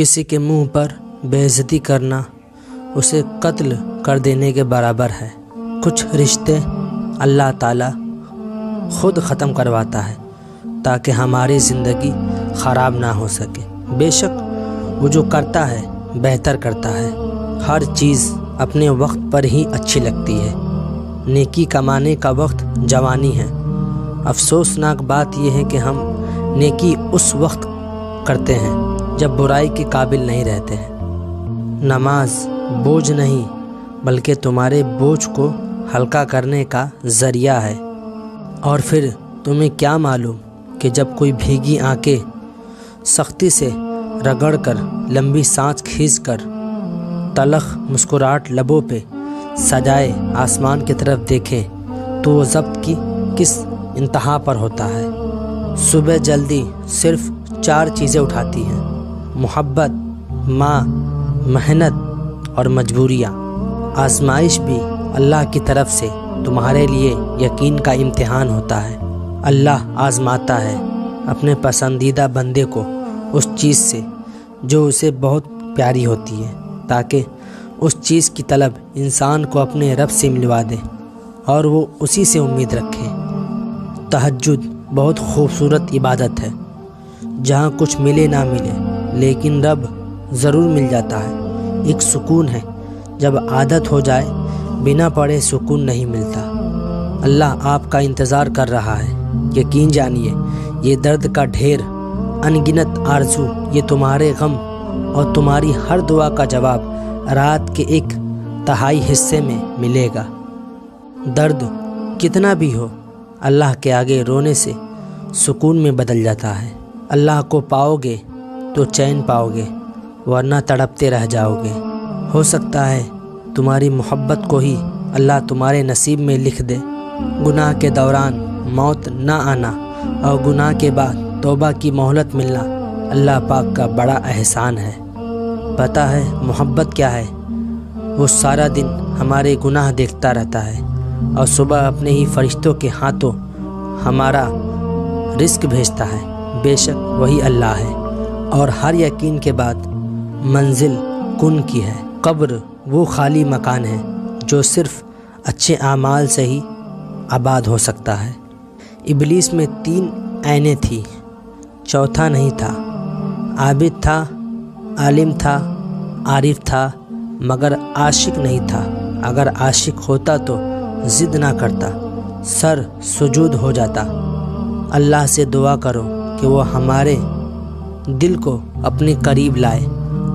کسی کے منہ پر بے عزتی کرنا اسے قتل کر دینے کے برابر ہے۔ کچھ رشتے اللہ تعالیٰ خود ختم کرواتا ہے تاکہ ہماری زندگی خراب نہ ہو سکے۔ بے شک وہ جو کرتا ہے بہتر کرتا ہے۔ ہر چیز اپنے وقت پر ہی اچھی لگتی ہے۔ نیکی کمانے کا وقت جوانی ہے۔ افسوسناک بات یہ ہے کہ ہم نیکی اس وقت کرتے ہیں جب برائی کے قابل نہیں رہتے ہیں۔ نماز بوجھ نہیں بلکہ تمہارے بوجھ کو ہلکا کرنے کا ذریعہ ہے۔ اور پھر تمہیں کیا معلوم کہ جب کوئی بھیگی آنکھیں سختی سے رگڑ کر، لمبی سانس کھینچ کر، تلخ مسکراہٹ لبوں پہ سجائے آسمان کی طرف دیکھیں تو وہ ضبط کی کس انتہا پر ہوتا ہے۔ صبح جلدی صرف 4 چیزیں اٹھاتی ہیں: محبت، ماں، محنت اور مجبوریاں۔ آزمائش بھی اللہ کی طرف سے تمہارے لیے یقین کا امتحان ہوتا ہے۔ اللہ آزماتا ہے اپنے پسندیدہ بندے کو اس چیز سے جو اسے بہت پیاری ہوتی ہے، تاکہ اس چیز کی طلب انسان کو اپنے رب سے ملوا دے اور وہ اسی سے امید رکھے۔ تہجد بہت خوبصورت عبادت ہے جہاں کچھ ملے نہ ملے لیکن رب ضرور مل جاتا ہے۔ ایک سکون ہے، جب عادت ہو جائے بنا پڑھے سکون نہیں ملتا۔ اللہ آپ کا انتظار کر رہا ہے۔ یقین جانیے یہ درد کا ڈھیر، انگنت آرزو، یہ تمہارے غم اور تمہاری ہر دعا کا جواب رات کے 1/3 حصے میں ملے گا۔ درد کتنا بھی ہو اللہ کے آگے رونے سے سکون میں بدل جاتا ہے۔ اللہ کو پاؤ گے تو چین پاؤ گے ورنہ تڑپتے رہ جاؤ گے۔ ہو سکتا ہے تمہاری محبت کو ہی اللہ تمہارے نصیب میں لکھ دے۔ گناہ کے دوران موت نہ آنا اور گناہ کے بعد توبہ کی مہلت ملنا اللہ پاک کا بڑا احسان ہے۔ پتہ ہے محبت کیا ہے؟ وہ سارا دن ہمارے گناہ دیکھتا رہتا ہے اور صبح اپنے ہی فرشتوں کے ہاتھوں ہمارا رزق بھیجتا ہے۔ بے شک وہی اللہ ہے اور ہر یقین کے بعد منزل کن کی ہے۔ قبر وہ خالی مکان ہے جو صرف اچھے اعمال سے ہی آباد ہو سکتا ہے۔ ابلیس میں 3 عینیں تھیں، چوتھا نہیں تھا۔ عابد تھا، عالم تھا، عارف تھا، مگر عاشق نہیں تھا۔ اگر عاشق ہوتا تو ضد نہ کرتا، سر سجود ہو جاتا۔ اللہ سے دعا کرو کہ وہ ہمارے دل کو اپنے قریب لائے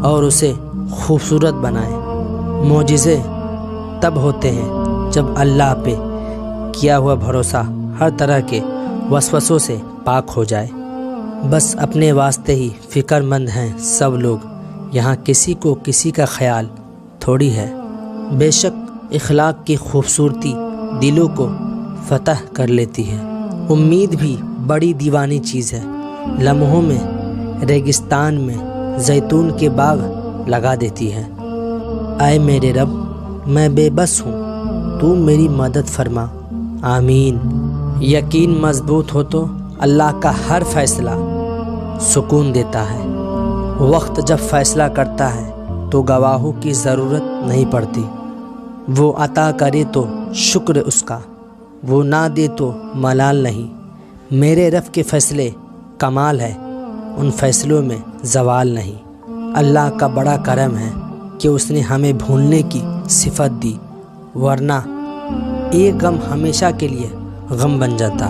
اور اسے خوبصورت بنائے۔ معجزے تب ہوتے ہیں جب اللہ پہ کیا ہوا بھروسہ ہر طرح کے وسوسوں سے پاک ہو جائے۔ بس اپنے واسطے ہی فکر مند ہیں سب لوگ، یہاں کسی کو کسی کا خیال تھوڑی ہے۔ بے شک اخلاق کی خوبصورتی دلوں کو فتح کر لیتی ہے۔ امید بھی بڑی دیوانی چیز ہے، لمحوں میں ریگستان میں زیتون کے باغ لگا دیتی ہے۔ اے میرے رب میں بے بس ہوں، تو میری مدد فرما، آمین۔ یقین مضبوط ہو تو اللہ کا ہر فیصلہ سکون دیتا ہے۔ وقت جب فیصلہ کرتا ہے تو گواہوں کی ضرورت نہیں پڑتی۔ وہ عطا کرے تو شکر اس کا، وہ نہ دے تو ملال نہیں۔ میرے رب کے فیصلے کمال ہے، ان فیصلوں میں زوال نہیں۔ اللہ کا بڑا کرم ہے کہ اس نے ہمیں بھولنے کی صفت دی، ورنہ ایک غم ہمیشہ کے لیے غم بن جاتا۔